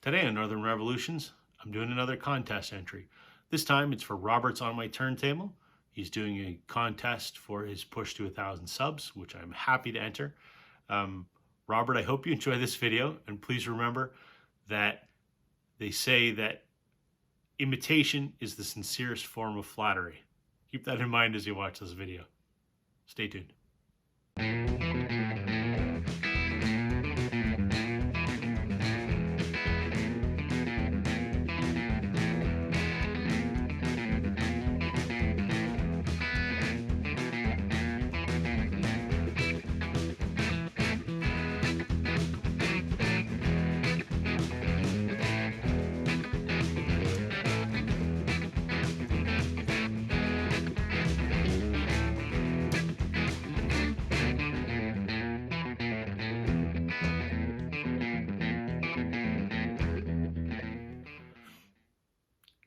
Today on Northern Revolutions, I'm doing another contest entry. This time it's for Robert's on my turntable. He's doing a contest for his push to 1,000 subs, which I'm happy to enter. Robert, I hope you enjoy this video, and please remember that they say that imitation is the sincerest form of flattery. Keep that in mind as you watch this video. Stay tuned.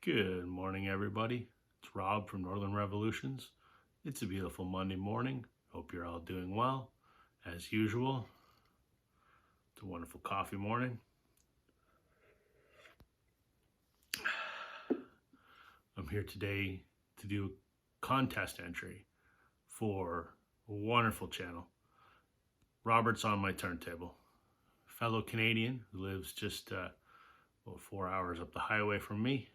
Good morning, everybody. It's Rob from Northern Revolutions. It's a beautiful Monday morning. Hope you're all doing well. As usual, it's a wonderful coffee morning. I'm here today to do a contest entry for a wonderful channel. Robert's on my turntable. Fellow Canadian who lives just about 4 hours up the highway from me.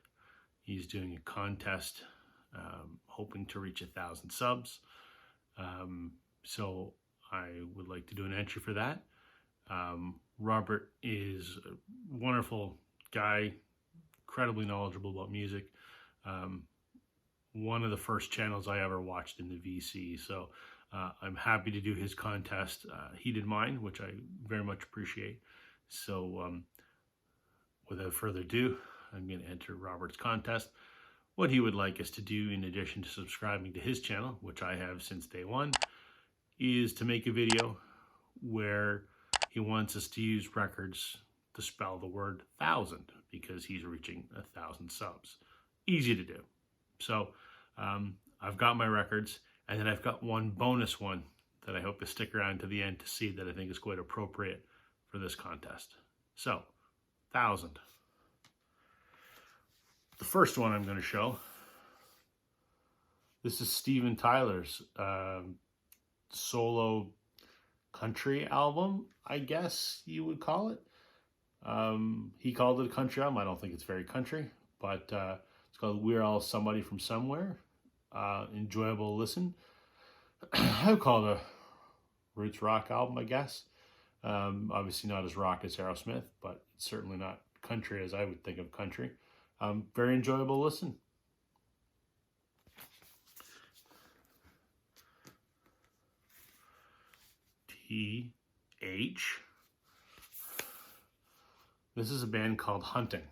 He's doing a contest, hoping to reach 1,000 subs. So I would like to do an entry for that. Robert is a wonderful guy, incredibly knowledgeable about music. One of the first channels I ever watched in the VC. So I'm happy to do his contest. He did mine, which I very much appreciate. So without further ado, I'm going to enter Robert's contest. What he would like us to do, in addition to subscribing to his channel, which I have since day one, is to make a video where he wants us to use records to spell the word 1,000 because he's reaching 1,000 subs. Easy to do. So I've got my records, and then I've got one bonus one that I hope to stick around to the end to see that I think is quite appropriate for this contest. So, 1,000. The first one I'm going to show, this is Steven Tyler's solo country album, I guess you would call it. He called it a country album. I don't think it's very country, but it's called We're All Somebody from Somewhere. Enjoyable listen. I would call it a roots rock album, I guess. Obviously not as rock as Aerosmith, but it's certainly not country as I would think of country. Very enjoyable listen. TH. This is a band called Hunting.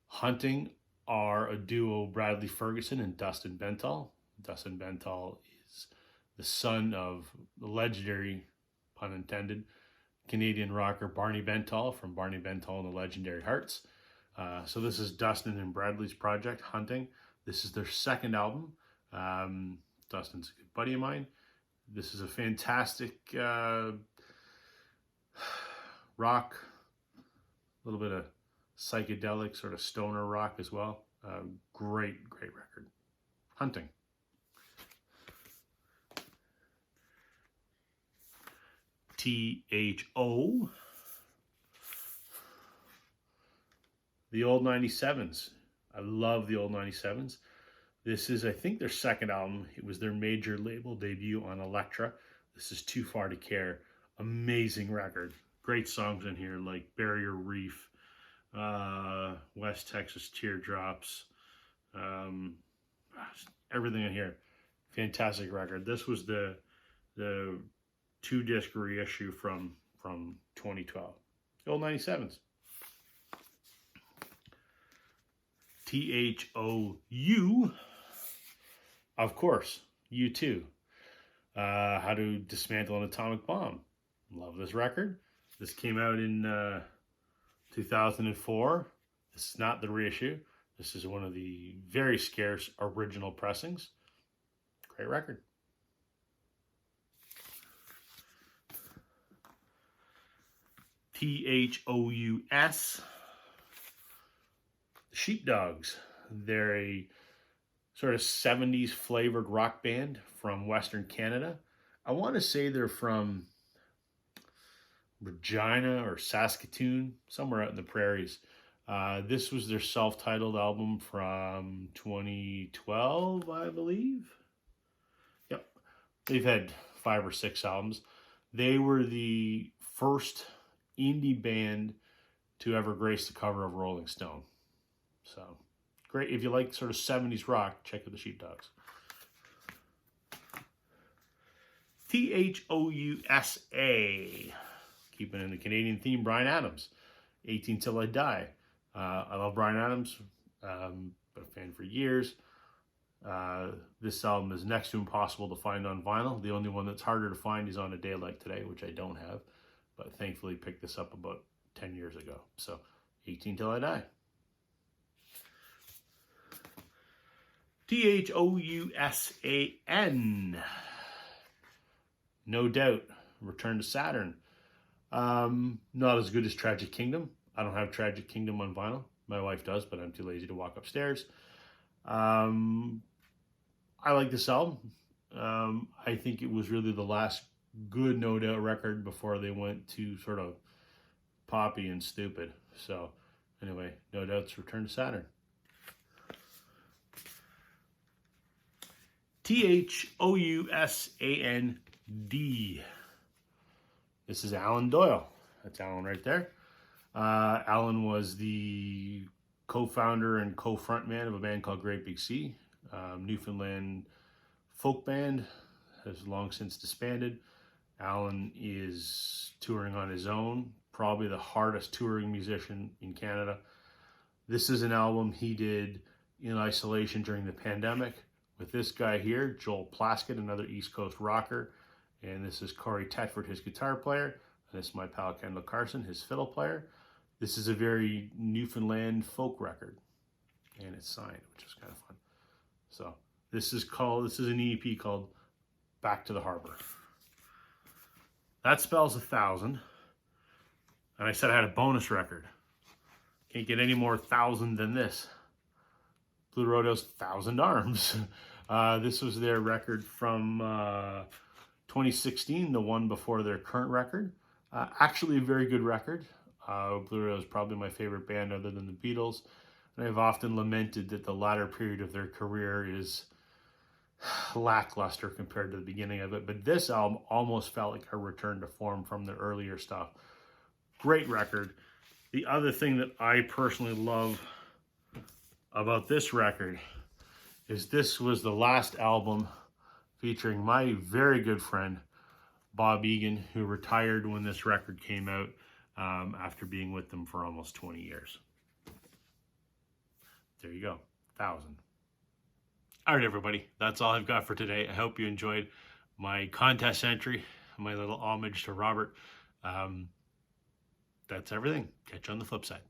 Hunting are a duo, Bradley Ferguson and Dustin Bentall. Dustin Bentall is the son of the legendary, pun intended, Canadian rocker Barney Bentall from Barney Bentall and the Legendary Hearts. So this is Dustin and Bradley's project, Hunting. This is their second album. Dustin's a good buddy of mine. This is a fantastic rock, a little bit of psychedelic, sort of stoner rock as well. Great record. Hunting. THO. The Old 97s. I love the Old 97s. This is, I think, their second album. It was their major label debut on Elektra. This is Too Far to Care. Amazing record. Great songs in here like Barrier Reef, West Texas Teardrops, everything in here. Fantastic record. This was the 2-disc reissue from 2012. The Old 97s. THOU, of course, U2. How to Dismantle an Atomic Bomb. Love this record. This came out in 2004. This is not the reissue. This is one of the very scarce original pressings. Great record. THOUS. Sheepdogs. They're a sort of 70s flavored rock band from Western Canada. I want to say they're from Regina or Saskatoon, somewhere out in the prairies. This was their self-titled album from 2012, I believe. Yep. They've had 5 or 6 albums. They were the first indie band to ever grace the cover of Rolling Stone. So, great. If you like sort of 70s rock, check out the Sheepdogs. THOUSA. Keeping in the Canadian theme, Bryan Adams. 18 Till I Die. I love Bryan Adams. Been a fan for years. This album is next to impossible to find on vinyl. The only one that's harder to find is On a Day Like Today, which I don't have. But thankfully picked this up about 10 years ago. So, 18 Till I Die. THOUSAN. No Doubt. Return to Saturn. Not as good as Tragic Kingdom. I don't have Tragic Kingdom on vinyl. My wife does, but I'm too lazy to walk upstairs. I like this album. I think it was really the last good No Doubt record before they went to sort of poppy and stupid. So anyway, No Doubt's Return to Saturn. THOUSAND. This is Alan Doyle. That's Alan right there. Alan was the co-founder and co-frontman of a band called Great Big Sea, Newfoundland folk band, has long since disbanded. Alan is touring on his own, probably the hardest touring musician in Canada. This is an album he did in isolation during the pandemic with this guy here, Joel Plaskett, another East Coast rocker. And this is Corey Tetford, his guitar player. And this is my pal Kendall Carson, his fiddle player. This is a very Newfoundland folk record. And it's signed, which is kind of fun. So this is an EP called Back to the Harbor. That spells 1,000. And I said I had a bonus record. Can't get any more 1,000 than this. Blue Rodeo's 1,000 Arms. This was their record from 2016, the one before their current record. Actually a very good record. Blue Rodeo is probably my favorite band other than the Beatles. And I've often lamented that the latter period of their career is lackluster compared to the beginning of it. But this album almost felt like a return to form from the earlier stuff. Great record. The other thing that I personally love about this record is this was the last album featuring my very good friend Bob Egan, who retired when this record came out after being with them for almost 20 years. There you go, 1,000. All right, everybody, that's all I've got for today. I hope you enjoyed my contest entry, my little homage to Robert. That's everything. Catch you on the flip side.